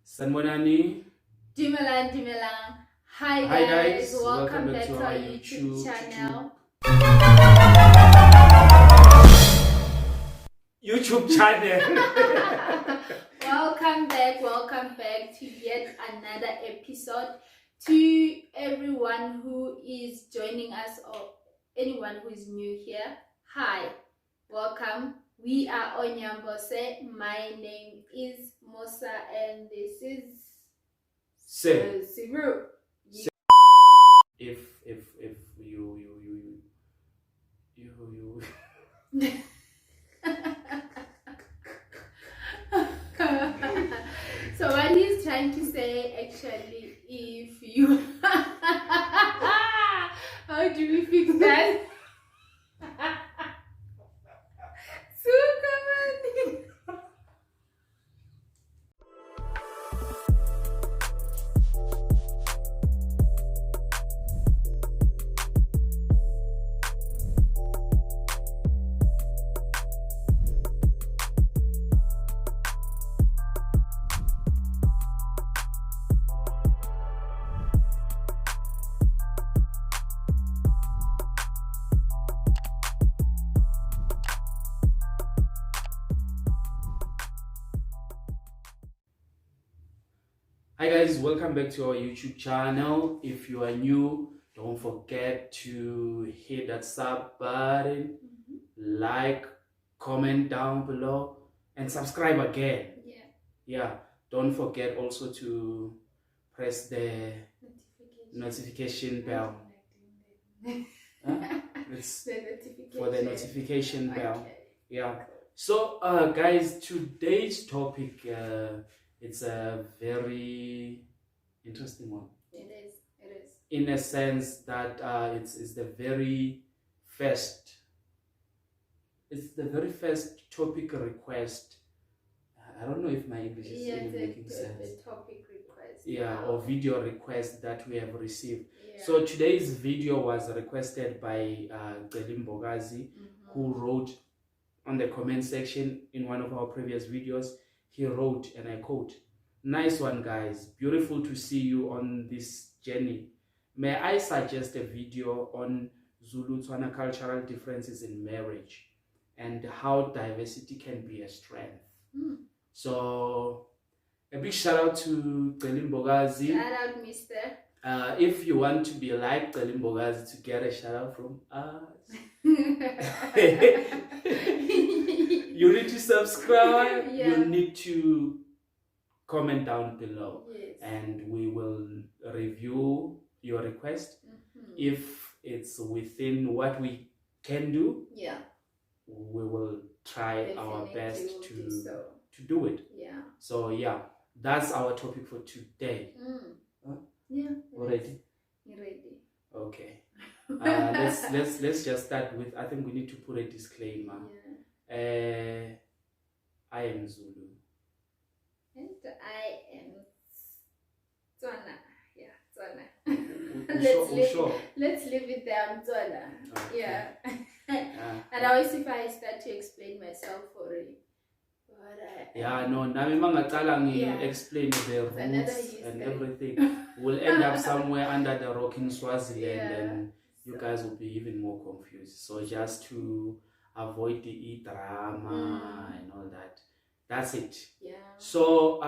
Sanmonani. Dimelang. Hi guys, welcome back to our YouTube channel. YouTube channel. welcome back to yet another episode. To everyone who is joining us or anyone who is new here, hi, welcome. We are oNyambose. My name is Musa and this is Siru. If you So what he's trying to say actually, if you how do we fix that? So come on. Hi guys, welcome back to our YouTube channel. If you are new, don't forget to hit that sub button, like, comment down below, and subscribe again. Yeah, don't forget also to press the notification bell. It's for the notification bell. Yeah. So guys, today's topic it's a very interesting one. It is. In a sense that it's the very first topic request. I don't know if my English is even making sense. The topic request. Yeah, or video request that we have received. Yeah. So today's video was requested by Bogazi, who wrote on the comment section in one of our previous videos. He wrote, and I quote, "Nice one guys, beautiful to see you on this journey. May I suggest a video on Zulu-Tswana cultural differences in marriage and how diversity can be a strength." So a big shout out to Bogazi. Shout out, mister. If you want to be like Bogazi to get a shout out from us, you need to subscribe. Yeah. You need to comment down below. Yes. And we will review your request. If it's within what we can do, we will try our best to do it. Yeah. So yeah, that's our topic for today. Huh? Yeah. Already? Ready. Okay. Let's just start with, I think we need to put a disclaimer. I am Zulu. And I am Tswana. Yeah, Tswana. Let's leave it there. I'm Tswana. Okay. Yeah. And always if I start to explain myself already. Explain the rules and everything. We'll end up somewhere under the rock in Swaziland, and you guys will be even more confused. So just to avoid the drama and all that. That's it. Yeah. So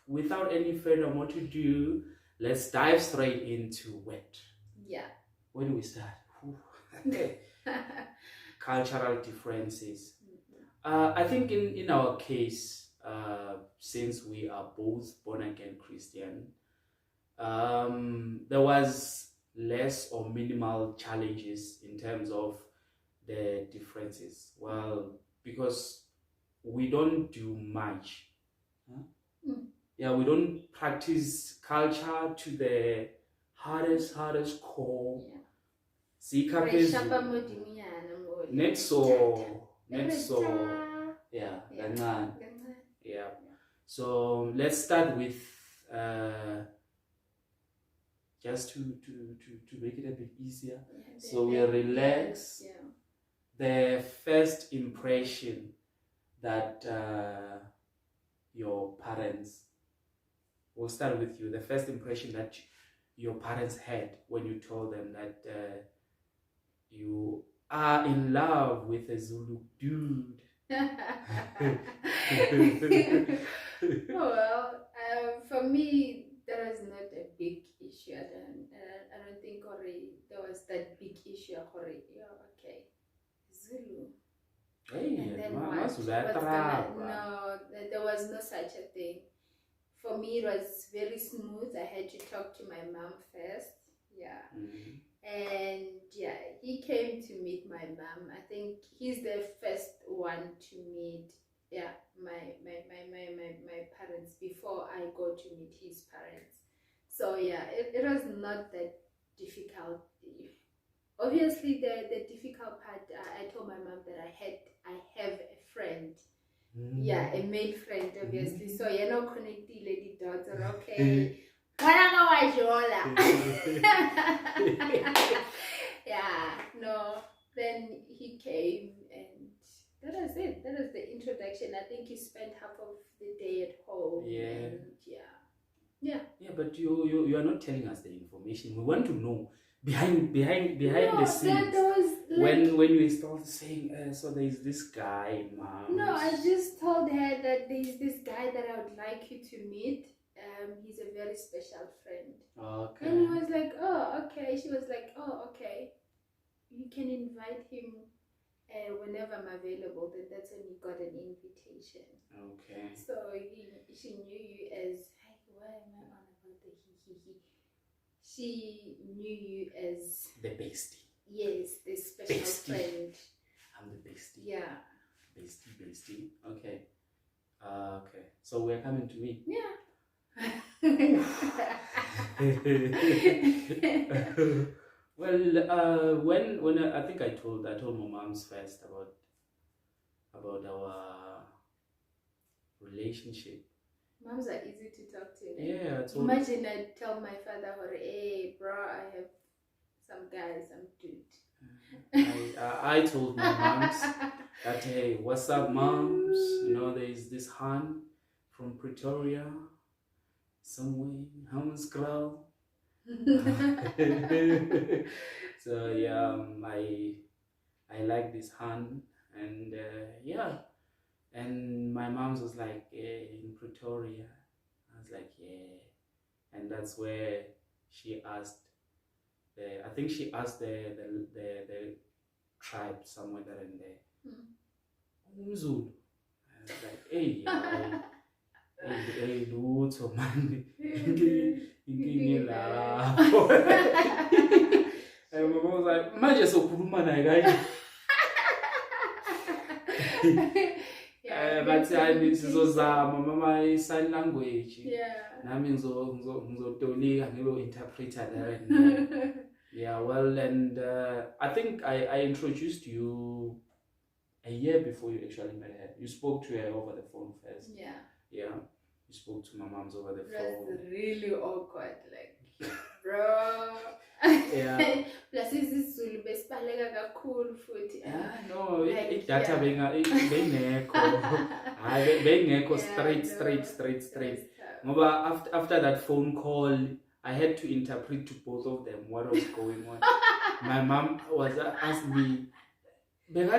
without any further more to do, let's dive straight into what? Yeah. Where do we start? Cultural differences. I think in our case, since we are both born again Christian, there was less or minimal challenges in terms of the differences. Well, because we don't do much. Yeah, we don't practice culture to the hardest core. Net so. Yeah. So let's start with just to make it a bit easier. So we relax. The first impression that your parents we'll start with you. The first impression that your parents had when you told them that you are in love with a Zulu dude. Well, for me, that was not a big issue. I don't think there was that big issue. Yeah, okay, Zulu. Hey, And then no, there was no such a thing. For me, it was very smooth. I had to talk to my mom first. Yeah. And yeah, he came to meet my mom. I think he's the first one to meet my parents before I go to meet his parents. So yeah, it was not that difficult. Obviously the difficult part, I told my mom that I have a friend. Yeah, a male friend, obviously. So you're not connecting lady dots or okay. Yeah, no. Then he came and that was it. That was the introduction. I think he spent half of the day at home. Yeah. And yeah, but you are not telling us the information. We want to know behind the scenes. When you start saying, so there is this guy, mom. No, I just told her that there is this guy that I would like you to meet. He's a very special friend. Okay. And he was like, oh, okay. She was like, oh, okay. You can invite him whenever I'm available. Then that's when he got an invitation. Okay. So she knew you as, why am I on about the he? She knew you as the bestie. Yes, the special friend. I'm the bestie. Yeah. Bestie. Okay. Okay. So we're coming to me. Yeah. Well, when I think I told my moms first about our relationship. Moms are easy to talk to. Yeah. Imagine I tell my father, hey bro, I have some guys, some dude. I told my moms that, hey, what's up, moms? You know, there's this Han from Pretoria, somewhere in Hammanskraal. So yeah, I like this Han, and and my mom's was like, in Pretoria. I was like, yeah, and that's where she asked. I think she asked the tribe somewhere there and there. Umzulu. I was like, hey, hey, lutho man, inkingi lapho. And my mom was like, manje sokhuluma naye kanje. But sizozama mama sign language. Yeah. Nami ngizotolika ngibo-interpreter there. Yeah, well, and I think I introduced you a year before you actually met her. You spoke to her over the phone first. Yeah. Yeah. You spoke to my mom's over the phone. That's really awkward, like, bro. Yeah. Plus isiZulu besibaleka kakhulu futhi. No, data bengekho straight. Ngoba after that phone call, I had to interpret to both of them what was going on. My mom was asking me, You know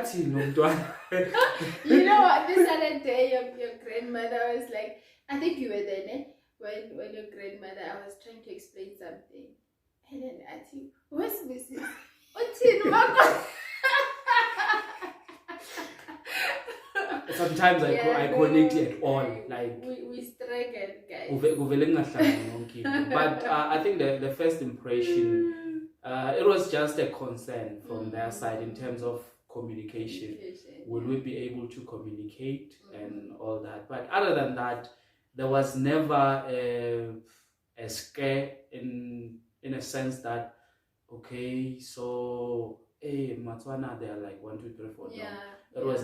what? This other day, your grandmother was like, I think you were there, né? When your grandmother, I was trying to explain something. And then I asked you, where's Mrs. Sometimes I connect at all. Like we struggle, guys. But I think the first impression, it was just a concern from their side in terms of communication. Will we be able to communicate and all that? But other than that, there was never a scare in a sense that, okay, so hey, Matswana, they are like 1, 2, 3, 4. Yeah. That was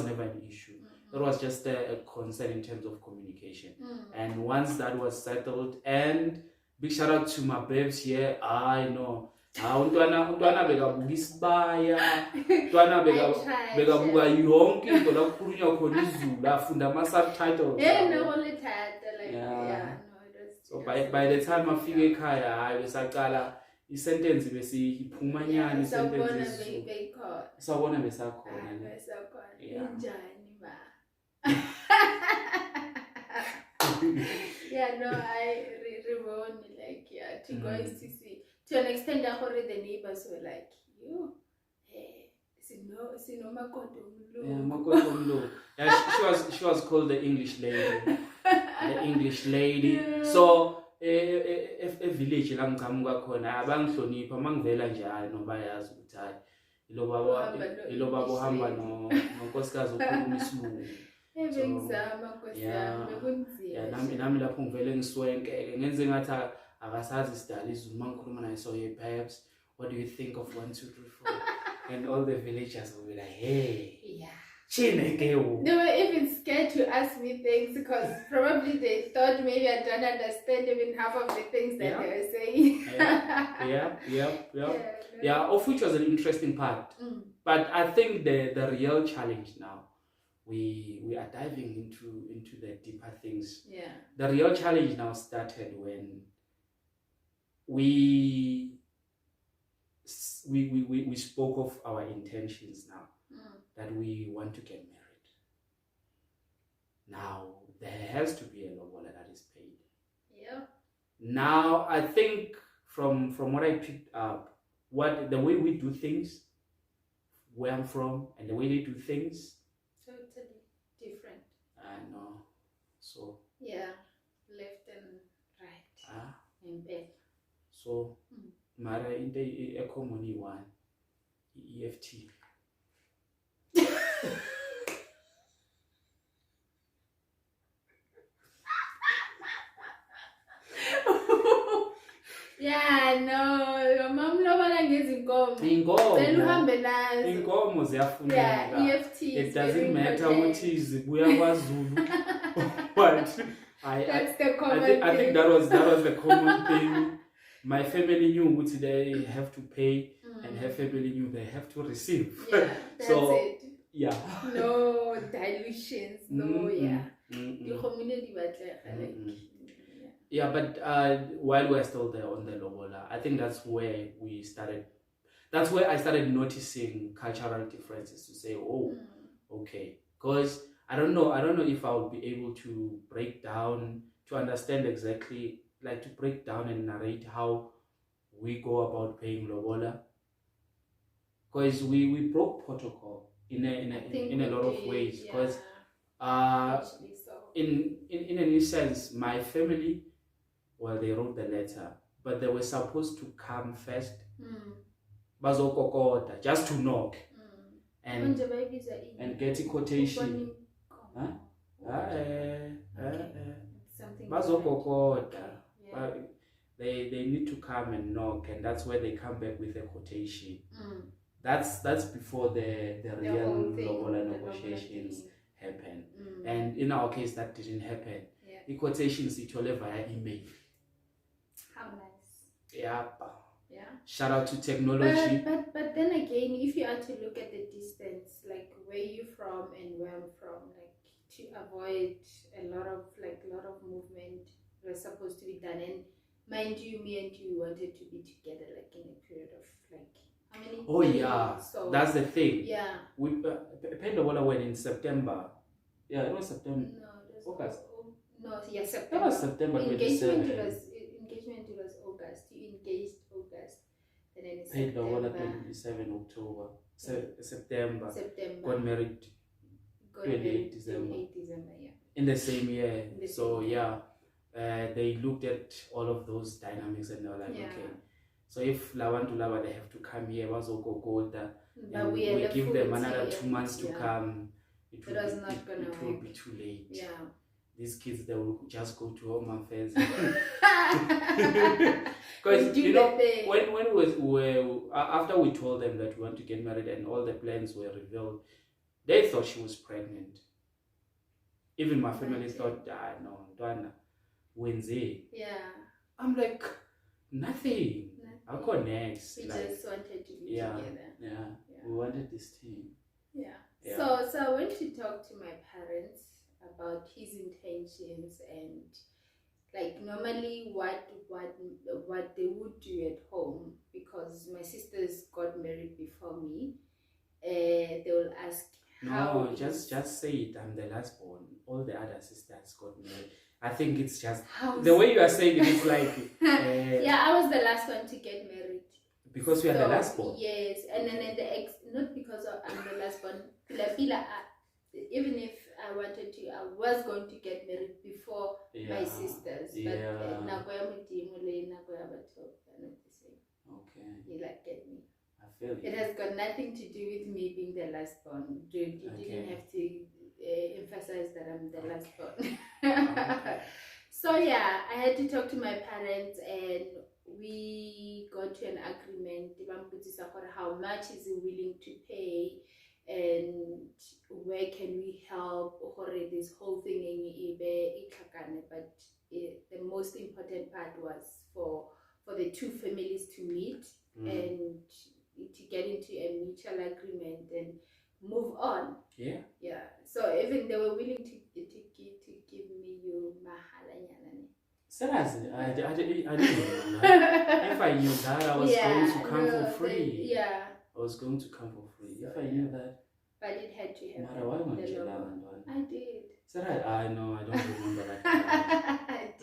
never an issue. That was just a concern in terms of communication. And once that was settled, and big shout out to my babes here. I know. Untwana bekabuka isibaya, untwana bekabuka yonke into la kukhulunywa khona isiZulu, afunda ama subtitles. Yeah, no, only title, like, yeah, no. by the time afike ekhaya hayi besaqala isentence besiyiphumanyana isentence sawubona besakhona injani ba yeah, no, I rewon like to go to see to an extent that the neighbors were like, you sino makoto mlo. Yeah, she was called the English lady. The English lady. Yeah. So a village la ngiqhamuka khona abangihlonipha mangivela nje hayi noba yazi ukuthi hayi ilo baba ohamba nonkosikazi okhuluma isilungu. Nami lapho ngivele ngiswenkeke ngenze ngathi akasazi isidala izulu mangikhuluma naye so perhaps what do you think of 1 2 3 4 and all the villagers will be like, hey, they were even scared to ask me things because probably they thought maybe I don't understand even half of the things that they were saying. Yeah, of which was an interesting part. But I think the real challenge now, we are diving into the deeper things. Yeah. The real challenge now started when we spoke of our intentions now, that we want to get married. Now there has to be a lobola that is paid. Yeah. Now I think from what I picked up, the way we do things, where I'm from, and the way they do things, totally different. I know. So yeah, left and right. And back. So mara into a common one, EFT. Yeah, no, mama lobola ngezinkomo. Uhambe nazo. Inkomo ziyafuneka. Yeah, EFT. It doesn't matter ukuthi zibuya kwaZulu. But that's the common thing. I think that was the common thing. My family knew what they have to pay, and her family knew they have to receive. Yeah, that's it. Yeah. No dilutions. No, Yeah, but while we're still there on the Lobola, I think that's where we started. That's where I started noticing cultural differences to say, oh, okay, because I don't know if I would be able to break down to understand exactly, like to break down and narrate how we go about paying Lobola, because we broke protocol in a lot of ways, because in any sense my family, well, they wrote the letter, but they were supposed to come first, bazokokota, just to knock and get a quotation. Bazokokota. They need to come and knock, and that's where they come back with a quotation. That's before the real Lobola negotiations happen. And in our case, that didn't happen. The quotations it all via email. How nice. Yeah. Shout out to technology. But then again, if you are to look at the distance, like where you're from and where I'm from, like to avoid a lot of movement was supposed to be done, and mind you, me and you wanted to be together like in a period of like how many? Oh yeah, so that's the thing. Yeah. We Lobola went in September. Yeah, it was September. No, it was August. September. That was September 27. Engagement was August. You engaged August. And then paid Lobola 27 October. September. Got married 28 December. Yeah. In the same year. They looked at all of those dynamics and they were like, okay, so if Lawan to Lava, they have to come here, and we give them another 2 months to come, it will be too late. Yeah. These kids, they will just go to home affairs. Because when after we told them that we want to get married and all the plans were revealed, they thought she was pregnant. Even my family thought, no, Donna, Wednesday. Yeah. I'm like, nothing. I'll go next. We just wanted to be together. Yeah. We wanted this thing. Yeah. So I went to talk to my parents about his intentions and like normally what they would do at home, because my sisters got married before me, they will ask no, just say it. I'm the last born. All the other sisters got married. I think it's just the way you are saying it is like yeah, I was the last one to get married. Because we are the last born. Yes, and then not because I'm the last born. Even if I wanted to, I was going to get married before my sisters. But they're not the same. Okay. You get me. I feel you. It has got nothing to do with me being the last born. You didn't have to emphasize that I'm the last born. Okay. So yeah, I had to talk to my parents, and we got to an agreement. How much is he willing to pay, and where can we help? This whole thing, but the most important part was for the two families to meet and to get into a mutual agreement and move on. Yeah. So even they were willing to give me your mahalanyana. Seriously, I didn't know that. If I knew that, I was going to come for free. I was going to come for free. So, if I knew that. But it had to happen. I did. Sarah, I know, I don't remember that.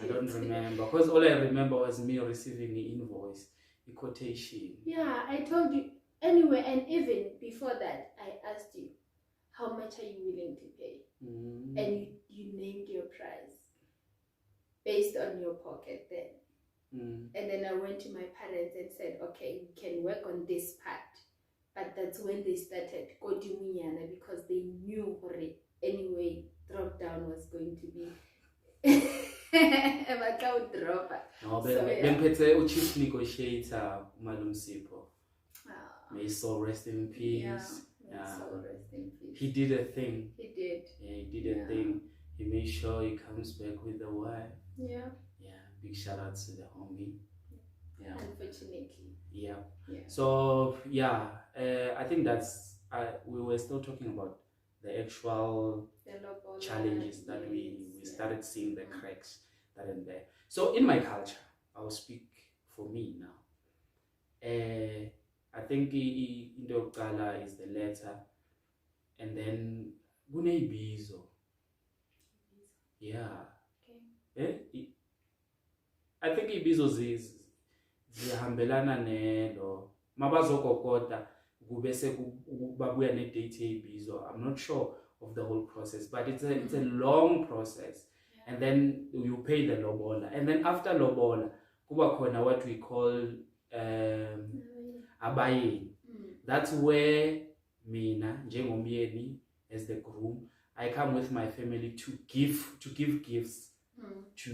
I don't remember. Because all I remember was me receiving the invoice, the quotation. Yeah, I told you. Anyway, and even before that, I asked you, how much are you willing to pay? And you named your price based on your pocket then. And then I went to my parents and said, okay, we can work on this part. But that's when they started Kodimiana, because they knew anyway drop down was going to be no, but chief negotiator Malum Sipo. May his soul rest in peace. He did a thing. He did. Yeah, he did a thing. He made sure he comes back with the wife. Yeah. Big shout out to the homie. Yeah. Unfortunately. Yeah. So I think that's we were still talking about the actual challenges that we started seeing the cracks that are there. So in my culture, I'll speak for me now. I think into Gala is the letter, and then Gunebizo. Yeah. Okay. I think ibizo zihambelana nelo mabazokokota kubese babuya ne date ibizo. I'm not sure of the whole process, but it's a long process. And then you pay the Lobola, and then after Lobola kuba khona what we call abayeni. That's where mina njengomyeni as the groom, I come with my family to give gifts to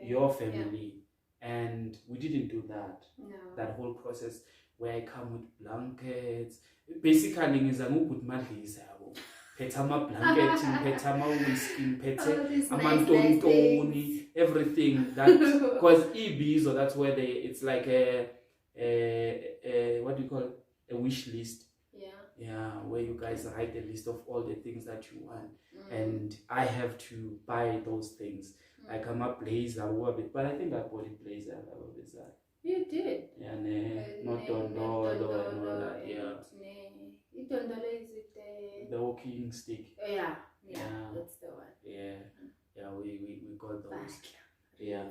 your family. And we didn't do that. No. That whole process where I come with blankets. Basically, ngiza ngubut madlisa yabo. Phethe ama blankets, phethe ama whiskey, phethe amantontoni, everything. That because ibizo, that's where it's like a what do you call it? A wish list. Yeah, where you guys write a list of all the things that you want, and I have to buy those things. Like I'm a blazer, but I think I bought a blazer. You did. Yeah, not Dondolo and all that. Yeah. Dondolo is it the walking stick. Yeah, that's the one. Yeah, we got those. Yeah.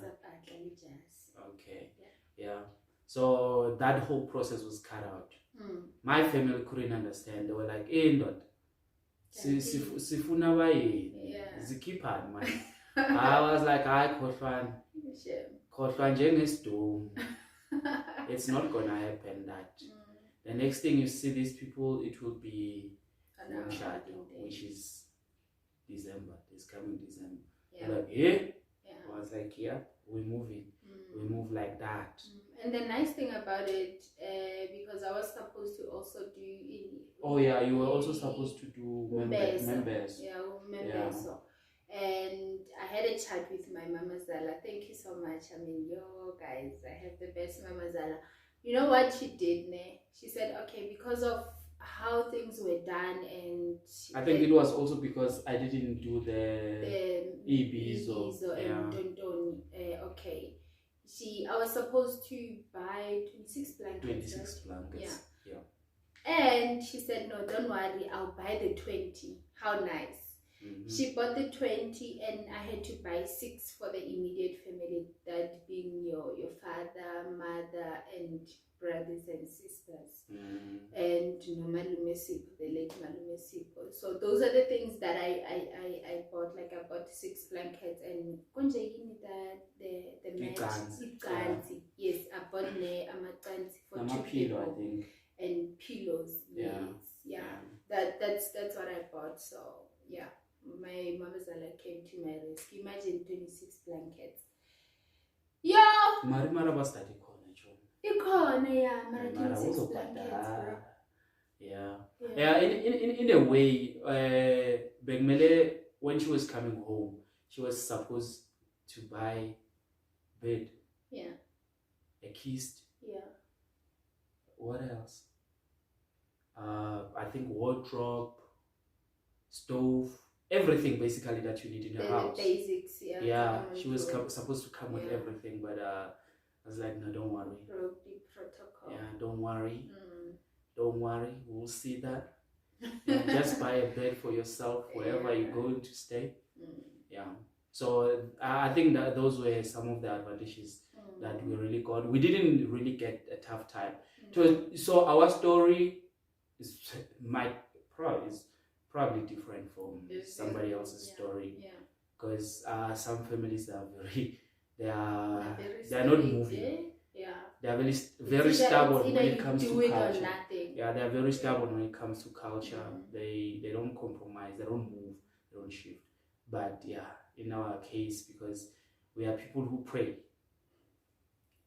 Okay. Yeah. So that whole process was cut out. My family couldn't understand. They were like, "Hey, not sifuna bayeni, zikhipha man." I was like, "I khohlwa njengesidum." It's not gonna happen. That the next thing you see these people, it will be shadow, which is December. It's coming December. Like, I was like, yeah, we're moving. We move like that. And the nice thing about it, because I was supposed to also do you were also supposed to do members. Yeah, members. So, and I had a chat with my Mama Zala. Thank you so much. I mean, guys, I have the best Mama Zala. You know what she did, ne? She said, okay, because of how things were done, and I think it was also because I didn't do the EBs and Tontoni. I was supposed to buy 26 blankets. 26 blankets. Yeah. And she said, no, don't worry, I'll buy the 20. How nice. She bought the 20 and I had to buy 6 for the immediate family, that being your father, mother, and brothers and sisters. And Malume Sipho, the late Malume Sipho. So those are the things that I bought. Like I bought 6 blankets and the mat. Yes, I bought amatansi for 2 people. I think. And pillows. Yeah. That's what I bought. So yeah, my Mamazala came to my rescue. Imagine 26 blankets. Yeah. Mara bastati khona, yeah. Mara 26 blankets, bro. Yeah. In a way, Begmele, when she was coming home, she was supposed to buy bed. Yeah. A kist. Yeah. What else? I think wardrobe, stove, everything basically that you need in your house. The basics, yeah. Yeah, she was supposed to come with everything, but I was like, no, don't worry. Protocol. Yeah, don't worry. Don't worry, we'll see that. Just buy a bed for yourself wherever you're going to stay. Yeah. So I think that those were some of the advantages that we really got. We didn't really get a tough time. So our story is probably different from somebody else's story. Because some families are they are not moving. They are very stubborn when it comes to culture. Yeah, they are very stubborn when it comes to culture. They don't compromise, they don't move, they don't shift. But yeah, in our case, because we are people who pray,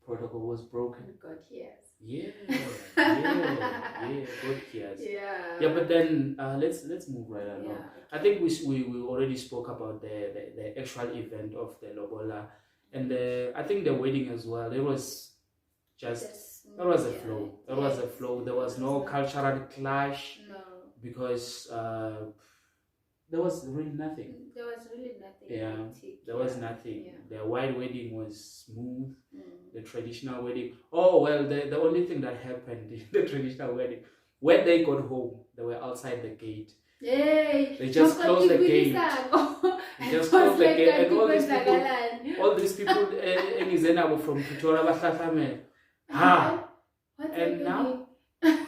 protocol was broken. God hears. Yeah, God cares. Yeah, but then let's move right along. Okay. I think we already spoke about the actual event of the Lobola, and I think the wedding as well. It was that was a flow. That was a flow. There was no cultural clash. No, because there was really nothing. There was really nothing. There was nothing. The white wedding was smooth. The traditional wedding. Oh well, the only thing that happened in the traditional wedding, when they got home, they were outside the gate. Yay! They just closed the gate. They just closed the gate, and all these people, from Pretoria, Bahlahlamen. And now, and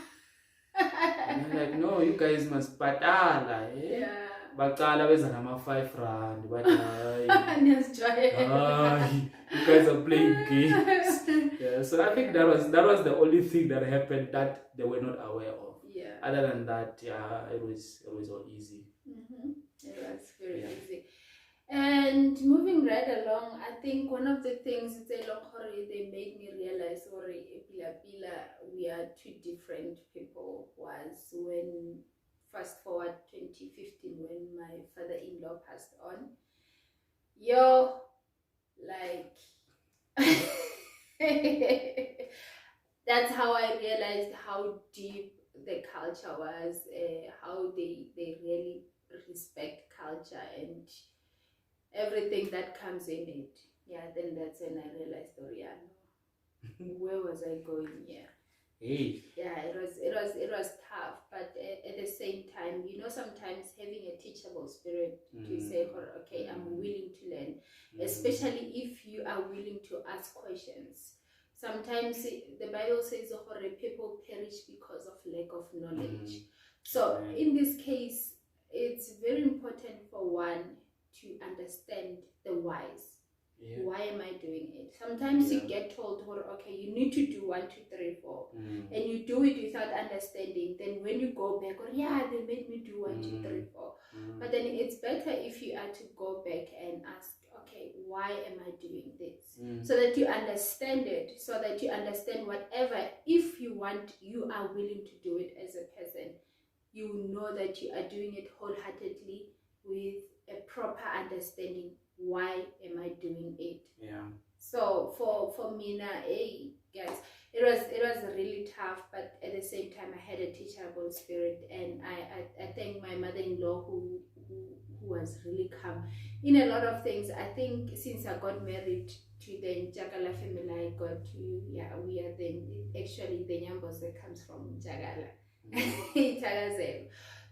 they're like, no, you guys must batala. Bakala beza nama 5 rand, but you guys are playing games. Yeah, so I think that was the only thing that happened that they were not aware of. Other than that, it was all easy. It was very easy. And moving right along, I think one of the things they made me realize, we are 2 different people, was when, fast forward 2015, when my father-in-law passed on. That's how I realized how deep the culture was, how they really respect culture and everything that comes in it. Then that's when I realized, where was I going here? It was tough, but at the same time, sometimes having a teachable spirit to say, okay, I'm willing to learn, especially if you are willing to ask questions. Sometimes the Bible says people perish because of lack of knowledge. So in this case, it's very important for one to understand the whys. Why am I doing it? Sometimes you get told, okay, you need to do 1, 2, 3, 4, and you do it without understanding. Then when you go back, they made me do 1, 2, 3, 4. But then it's better if you are to go back and ask, okay, why am I doing this? So that you understand it, so that you understand whatever, if you want, you are willing to do it as a person. You know that you are doing it wholeheartedly with a proper understanding. Why am I doing it? So for me now, guys, it was really tough, but at the same time I had a teachable spirit, and I thank my mother-in-law who was really calm in a lot of things. I think since I got married to the Njagala family, I got to, we are actually the oNyambose that comes from Njagala.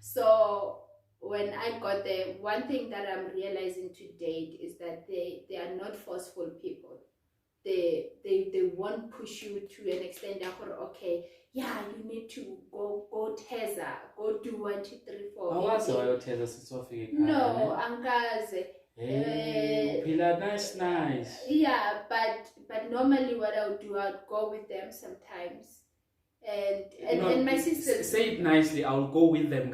So when I got there, one thing that I'm realizing to date is that they are not forceful people. They won't push you to an extent that, okay, yeah, you need to go Teza, go do 1, 2, 3, 4. No, angaze. Nice. Yeah, but normally what I would do, I would go with them sometimes. And my sister, say it nicely, I'll go with them.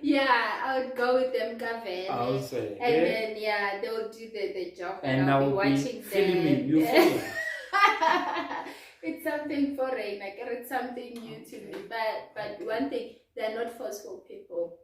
Yeah, I would go with them, Gavin. And then they'll do the job, and I'll be watching them. It's something foreign, like it's something new to me. But one thing, they're not forceful people.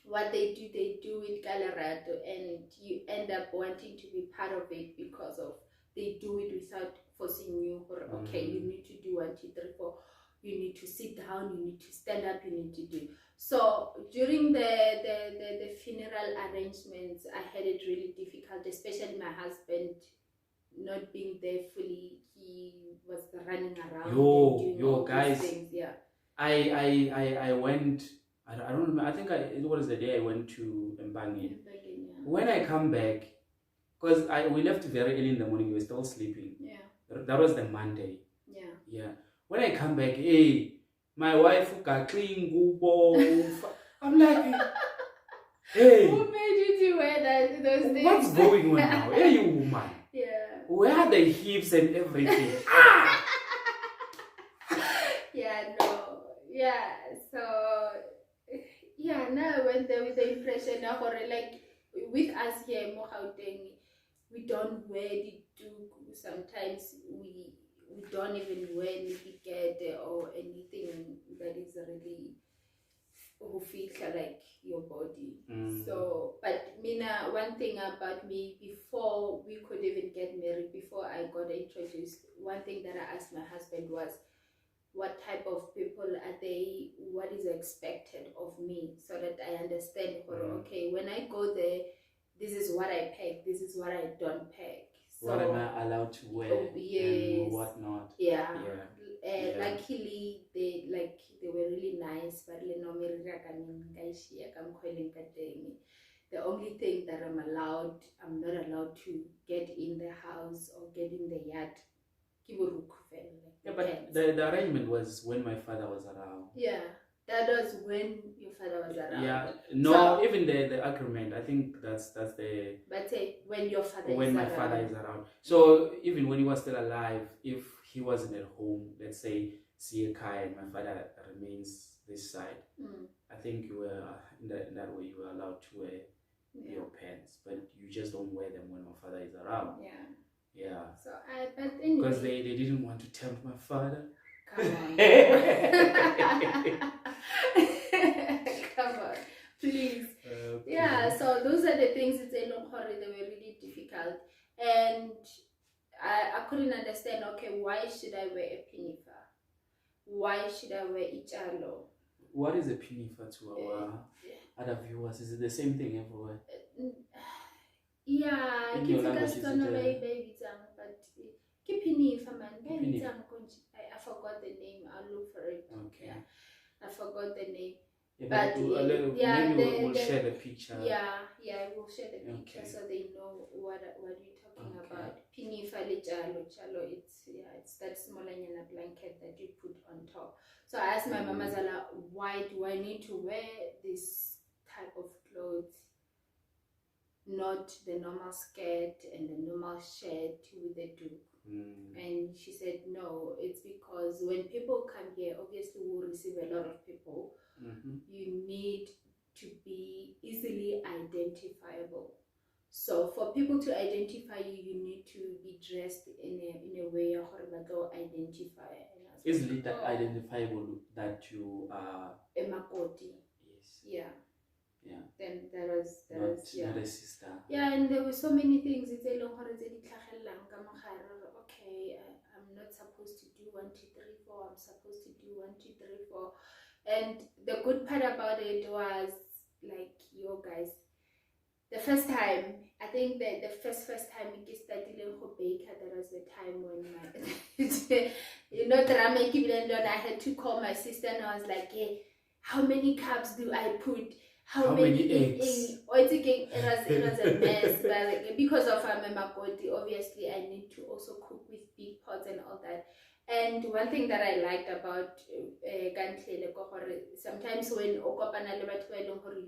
What they do with Colorado, and you end up wanting to be part of it because of they do it without forcing you. Or okay, you need to do 1, 2, 3, 4. You need to sit down. You need to stand up. You need to do. So during the funeral arrangements, I had it really difficult, especially my husband not being there fully. He was running around and doing all guys, these things. Yeah. I went. I don't remember. I think it was the day I went to Mbangi. When I come back, because we left very early in the morning, we were still sleeping. Yeah. That was the Monday. Yeah. Yeah. When I come back, my wife got clean. I'm like, hey. Who made you to wear those things? What's going on now? Hey, you woman. Yeah. Where are the hips and everything? Now I went there with the impression now, like with us here in Gauteng, we don't wear the duke. Sometimes we don't even wear any get or anything that is really who feels like your body. So, but Mina, one thing about me, before we could even get married, before I got introduced, one thing that I asked my husband was, what type of people are they? What is expected of me, so that I understand. Okay, when I go there, this is what I pack. This is what I don't pack. So, what am I allowed to wear? And what not? Luckily, they were really nice. But the only thing that I'm not allowed to get in the house or get in the yard. But the arrangement was when my father was around. Yeah, that was when your father was around. Yeah, no, so, even the agreement, I think that's the. But when your father when my father is around. So even when he was still alive, if he wasn't at home, let's say Kai and my father remains this side, I think you were in that way you were allowed to wear your pants, but you just don't wear them when my father is around. Yeah. So but anyway, because they didn't want to tempt my father. Come on. Come on, please. Yeah. So those are the things. They were really difficult, and I couldn't understand. Okay, why should I wear a pinifa? Why should I wear ichalo? What is a pinifa to our other viewers? Is it the same thing everywhere? Yeah, in your language, I forgot the name. I'll look for it. Okay. I forgot the name. But maybe we'll share the picture. Yeah, we'll share the picture so they know what you're talking about. Pinifa chalo, it's that smaller blanket that you put on top. So I asked my mama Zala, why do I need to wear this type of clothes? Not the normal skirt and the normal shirt with the duke. And she said, no, it's because when people come here, obviously we'll receive a lot of people. You need to be easily identifiable. So for people to identify you, you need to be dressed in a way they'll identify. Easily identifiable that you are a makoti. Yes. Yeah. Then there was not a sister. Yeah, and there were so many things. It's a long okay, I'm not supposed to do 1, 2, 3, 4. I'm supposed to do 1, 2, 3, 4. And the good part about it was, like, yo guys, the first time, I think that the first time we started in Baker, that was the time when my, you know, I had to call my sister and I was like, hey, how many cups do I put? How many eggs? It was a mess, but like, because of my body, obviously I need to also cook with big pots and all that. And one thing that I liked about sometimes when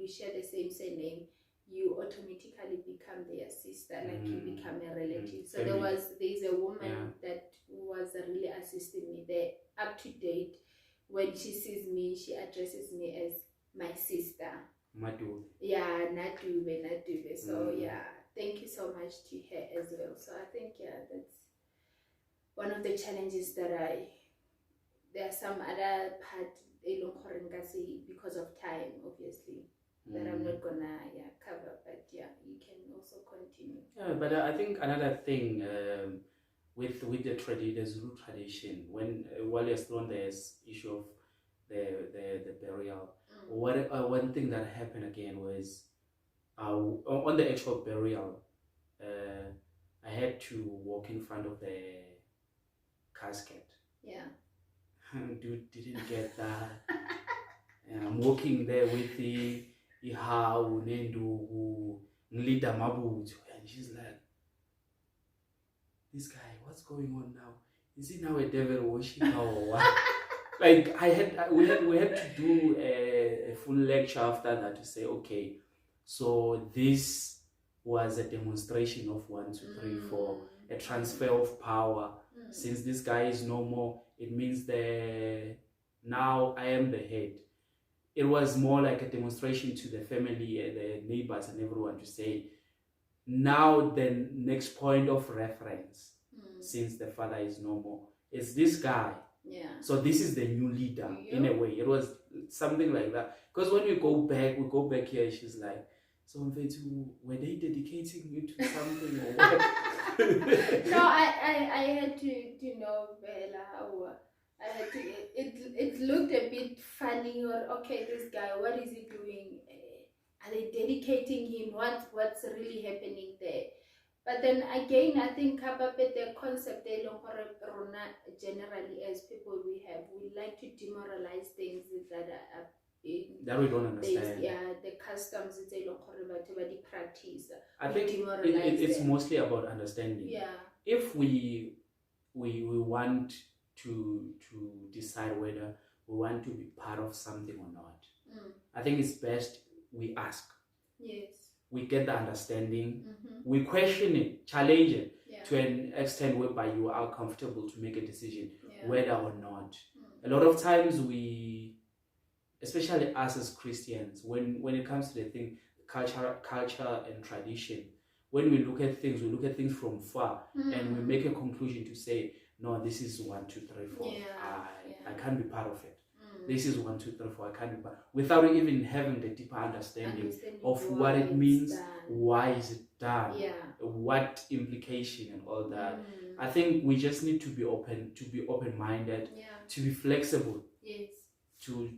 you share the same surname, you automatically become their sister, like you become a relative. So there's a woman that was really assisting me there, up to date. When she sees me, she addresses me as my sister. Madu. Yeah, Nadube. So yeah, thank you so much to her as well. So I think that's one of the challenges that there are some other part because of time, obviously, that I'm not gonna cover, but yeah, you can also continue. Yeah, but I think another thing with the Zulu tradition, when while you're still on this issue of the burial, one thing that happened again was on the actual burial, I had to walk in front of the casket. Yeah. Dude didn't get that. I'm walking there with the how Nendu leader Mabutu, and she's like, this guy, what's going on now? Is he now a devil worshiper or what? Like we had to do a full lecture after that to say, okay, so this was a demonstration of 1, 2, 3, 4, a transfer of power. Since this guy is no more, it means now I am the head. It was more like a demonstration to the family and the neighbors and everyone to say, now the next point of reference, since the father is no more, is this guy. Yeah. So this is the new leader in a way. It was something like that. Because when we go back here, she's like, so were they dedicating you to something or what? No, I had to know Bella how I had to. It looked a bit funny. Or okay, this guy, what is he doing? Are they dedicating him? What's really happening there? But then again, I think about the concept generally as people we like to demoralize things that are that we don't understand. The customs the practice. I think it's mostly about understanding. Yeah. If we want to decide whether we want to be part of something or not, I think it's best we ask. Yes. We get the understanding. We question it, challenge it to an extent whereby you are comfortable to make a decision whether or not. A lot of times we, especially us as Christians, when it comes to the thing, culture and tradition, when we look at things from far and we make a conclusion to say, no, this is 1, 2, 3, 4. I can't be part of it. This is 1, 2, 3, 4. I can't be part, without even having the deeper understanding of what it means, why is it done, what implication and all that. I think we just need to be open-minded, to be flexible, to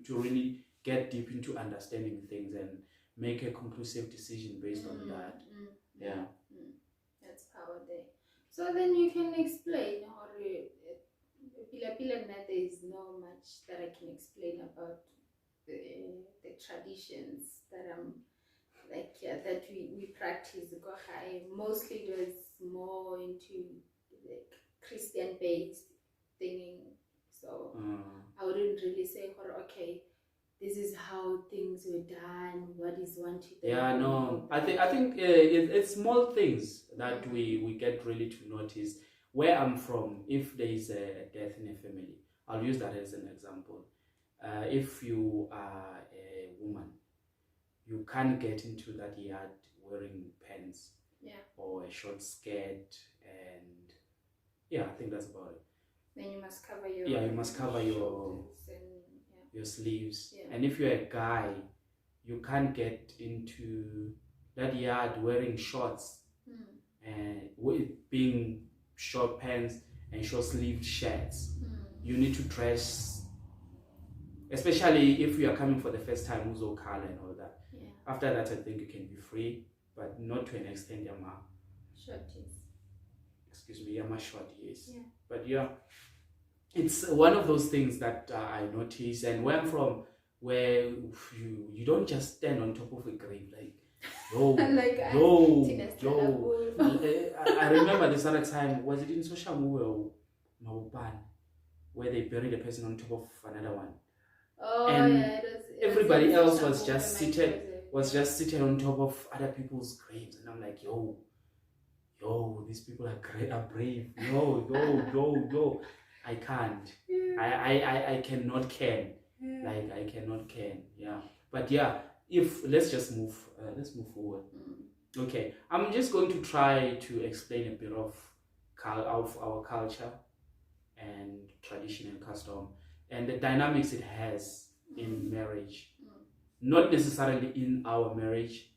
really get deep into understanding things and make a conclusive decision based on that. That's power there. So then you can explain, or there is not much that I can explain about the traditions that that we practice. Mostly was more into the Christian based thing, so I wouldn't really say, okay, this is how things were done. What is one to them? I think it's small things that we get really to notice. Where I'm from, if there is a death in a family, I'll use that as an example. If you are a woman, you can't get into that yard wearing pants or a short skirt, and I think that's about it. Then you must cover your your sleeves. And if you're a guy, you can't get into that yard wearing shorts and with being short pants and short sleeved shirts. You need to dress especially if you are coming for the first time, uzo khala and all that. Yeah. After that, I think you can be free, but not to an extent. Yama, Shorties. excuse me, yama short, yes. Yeah. But yeah, it's one of those things that I notice, and where I'm from, where you don't just stand on top of a grave like, yo, Like yo. I remember this other time, was it in social media, where they buried a person on top of another one. Oh, and yeah, it everybody was else was just seated on top of other people's graves, and I'm like, yo, these people are great, are brave. Yo, I can't. I cannot can. Like I cannot can. Yeah. But yeah, let's move forward. Okay, I'm just going to try to explain a bit of our culture and tradition and custom and the dynamics it has in marriage. Not necessarily in our marriage,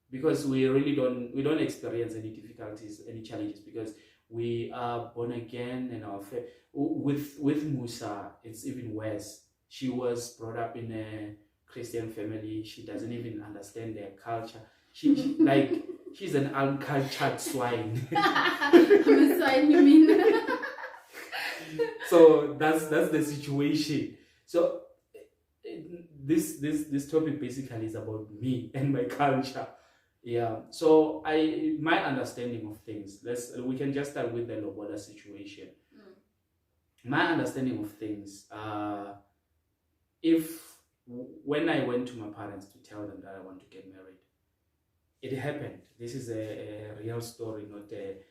because we really don't experience any difficulties, any challenges, because we are born again, and with Musa it's even worse. She was brought up in a Christian family. She doesn't even understand their culture. She like she's an uncultured swine. I'm a swine, you mean? So that's the situation. So this topic basically is about me and my culture. Yeah. So my understanding of things. We can just start with the Lobola situation. My understanding of things. When I went to my parents to tell them that I want to get married, it happened. This is a real story, not a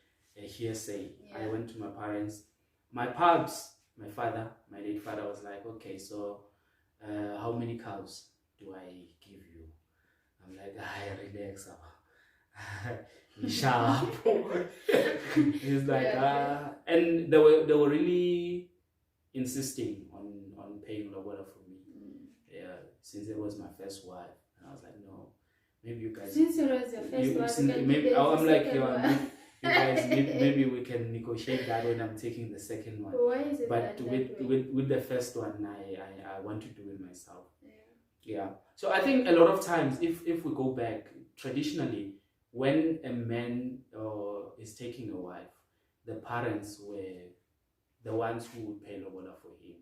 hearsay. Yeah. I went to my parents. My pops, my late father was like, okay, so how many cows do I give you? I'm like, relax, sharp. He's like, and they were really insisting on paying Lobola for me. Yeah, since it was my first wife, and I was like, no, maybe you guys. Since it was your first wife, maybe I'm like, you guys, maybe we can negotiate that when I'm taking the second one. Why is it but with the first one, I want to do it myself. Yeah. So I think a lot of times, if we go back traditionally, when a man is taking a wife, the parents were the ones who would pay Lobola for him.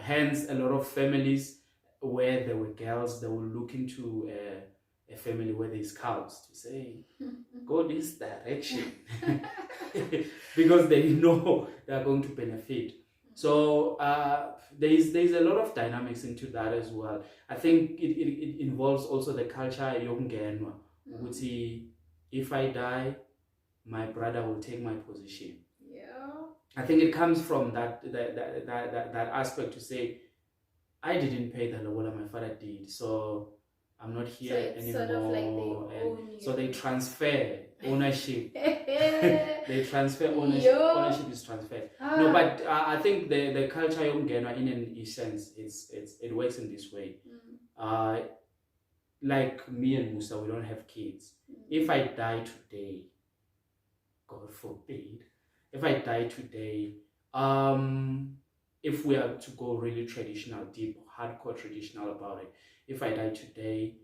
Hence, a lot of families where there were girls, they will look into a family where there's cows to say, go this direction, because they know they are going to benefit. So there's a lot of dynamics into that as well. I think it involves also the culture yokungenwa. If I die, my brother will take my position. Yeah. I think it comes from that aspect to say, I didn't pay the Lobola, my father did, so I'm not here anymore. Sort of like they own you. So they transfer ownership. They transfer ownership. Ownership is transferred. No, but I think the culture in an essence, it works in this way. Like me and Musa, we don't have kids. If I die today, God forbid, if I die today, if we are to go really traditional, deep, hardcore traditional about it, if I die today,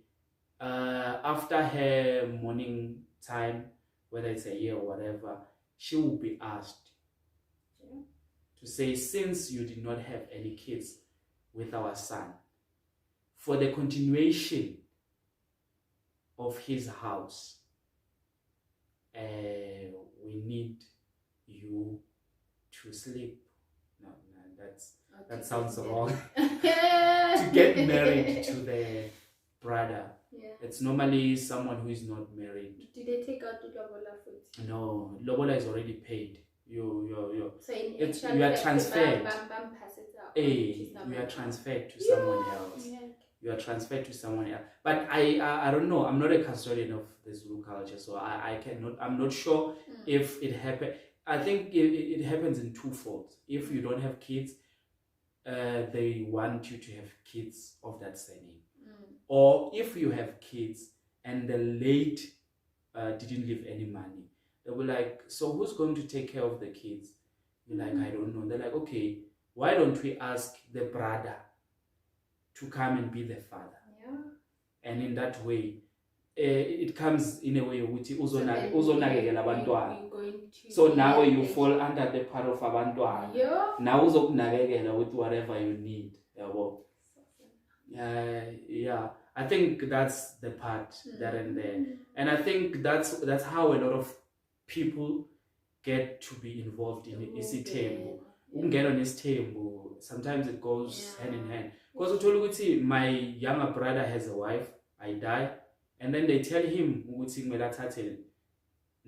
after her morning time, whether it's a year or whatever, she will be asked to say, since you did not have any kids with our son, for the continuation of his house, we need you to sleep. No, that sounds wrong. To get married to the brother. Yeah. It's normally someone who is not married. Do they take out the Lobola food? No, Lobola is already paid. So you are transferred. You are transferred to someone else. Yeah. You are transferred to someone else. But I don't know. I'm not a custodian of the Zulu culture, so I'm not sure if it happened. I think it happens in two folds. If you don't have kids, they want you to have kids of that surname. Or if you have kids and the late didn't leave any money, they were like, so who's going to take care of the kids? You're like, I don't know. They're like, okay, why don't we ask the brother to come and be the father. Yeah. And in that way, it comes in a way ukuthi uzonakekela abantwana. You're going to So now you fall under the part of abantwana. Yeah. Now uzokunakekela with whatever you need. Yeah, I think that's the part there and there. And I think that's how a lot of people get to be involved in isithembu. Ungena nesithembu, sometimes it goes hand in hand. Because uthola ukuthi my younger brother has a wife, I die, and then they tell him ukuthi kumele athathe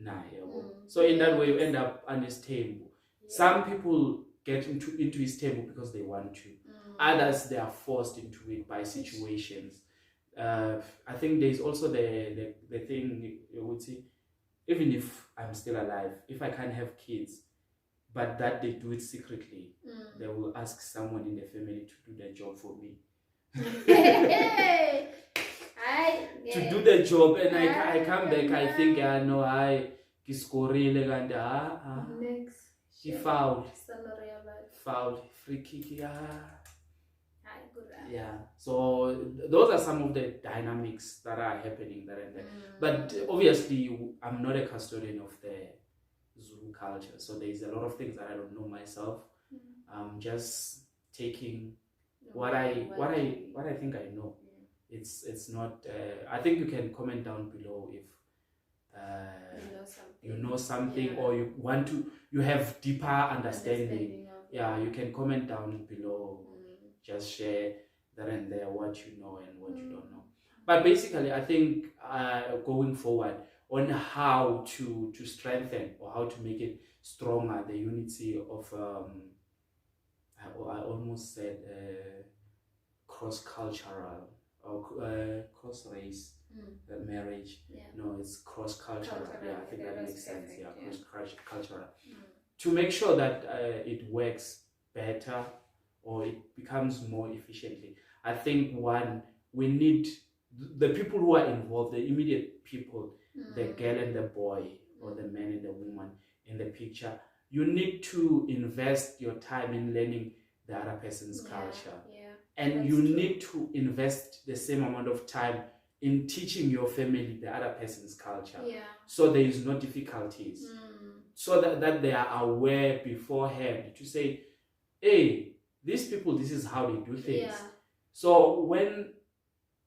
naye. So in that way you end up on isithembu. Some people get into isithembu because they want to. Others, they are forced into it by situations. I think there's also the thing, even if I'm still alive, if I can't have kids, but that they do it secretly, they will ask someone in the family to do the job for me. To do the job, and I come back, I think, no, I scorile and next. He fouled, free kick, yeah. So those are some of the dynamics that are happening there and there. But obviously, I'm not a custodian of the Zulu culture, so there's a lot of things that I don't know myself. I'm just taking what I think I know. It's not. I think you can comment down below if you know something or you have deeper understanding. Yeah, you can comment down below. Just share there and there what you know and what you don't know. But basically, I think going forward on how to strengthen or how to make it stronger, the unity of I almost said cross-cultural or cross-race marriage. No, it's cross-cultural. Yeah, I think that makes sense. Yeah, cross-cultural. To make sure that it works better or it becomes more efficiently, I think we need the people who are involved, the immediate people, the girl and the boy, or the man and the woman in the picture. You need to invest your time in learning the other person's culture. And you need to invest the same amount of time in teaching your family the other person's culture. So there is no difficulties. So that they are aware beforehand to say, hey, these people, this is how they do things. So when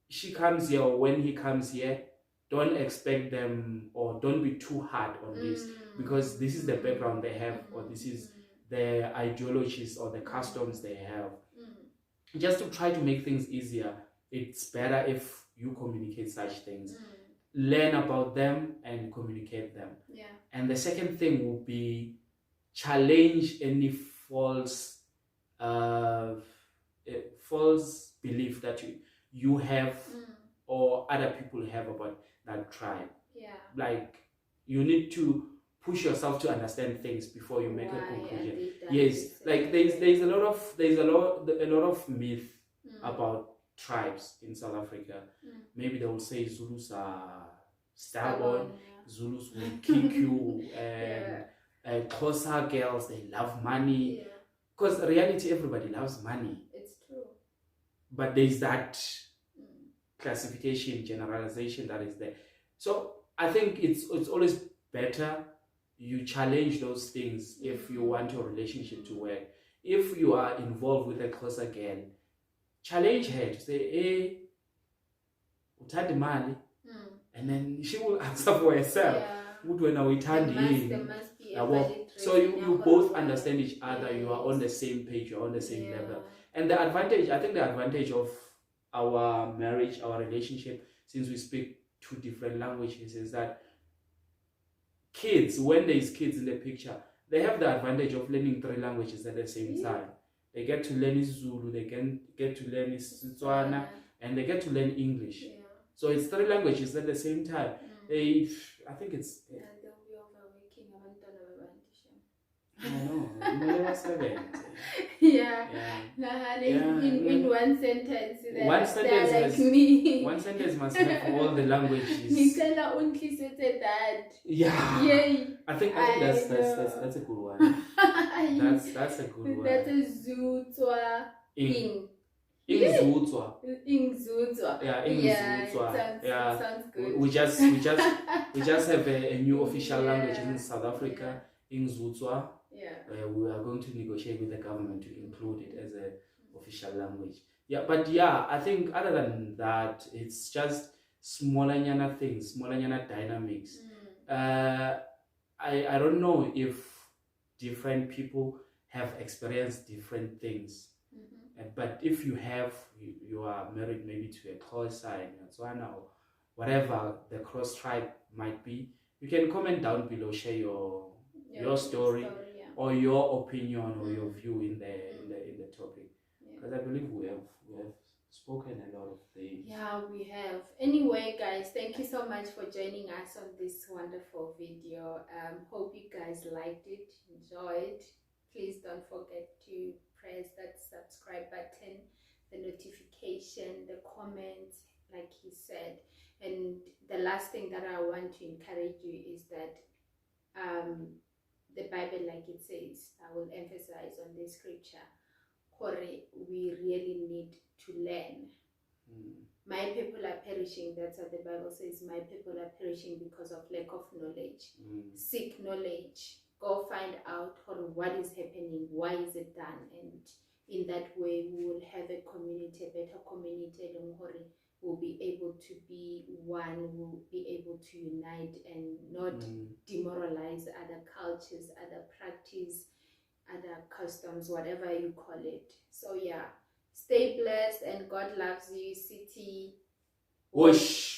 she comes here or when he comes here, don't expect them or don't be too hard on this, because this is the background they have, or this is the ideologies or the customs they have. Just to try to make things easier, it's better if you communicate such things. Learn about them and communicate them. And the second thing will be challenge any false belief that you have or other people have about that tribe. Like, you need to push yourself to understand things before you make a conclusion. Yes, like there's a lot of myth about tribes in South Africa. Maybe they will say Zulus are stubborn, Zulus will kick you, and Xhosa girls, they love money. Because in reality, everybody loves money. It's true. But there's that classification, generalization that is there. So I think it's always better you challenge those things if you want your relationship to work. If you are involved with a Xhosa girl, challenge her to say, hey, uthanda imali, and then she will answer for herself. There must be a so you both understand each other, you are on the same page, you're on the same level. And the advantage, I think the advantage of our marriage, our relationship, since we speak two different languages, is that kids, when there's kids in the picture, they have the advantage of learning 3 languages at the same time. They get to learn Zulu, they can get to learn Setswana, and they get to learn English. So it's 3 languages at the same time. I think it's... I know. In one sentence. One sentence, like me. One sentence must have all the languages. I think that's a good one. That's a good one. That's a Zutwa in. Ingzudzwa. Ingzudzwa. Yeah, Yeah, Ingzudzwa. it sounds good. We just have a new official language in South Africa, Ingzudzwa. Yeah. We are going to negotiate with the government to include it as a official language. Yeah, but yeah, I think other than that, it's just smaller nyana things, smaller nyana dynamics. I don't know if different people have experienced different things. But if you are married maybe to a Xhosa and Botswana or whatever the cross tribe might be, you can comment down below, share your story or your opinion or your view in the topic. Because I believe we have spoken a lot of things. Yeah, we have. Anyway, guys, thank you so much for joining us on this wonderful video. Hope you guys liked it, enjoyed. Please don't forget to press that subscribe button, the notification, the comments, like he said. And the last thing that I want to encourage you is that the Bible, like it says, I will emphasize on this scripture, we really need to learn. My people are perishing. That's what the Bible says. My people are perishing because of lack of knowledge. Seek knowledge. Go find out what is happening, why is it done, and in that way we will have a community, a better community. Will be able to be one, will be able to unite and not demoralize other cultures, other practice, other customs, whatever you call it. So yeah, stay blessed and God loves you. City. Hosh.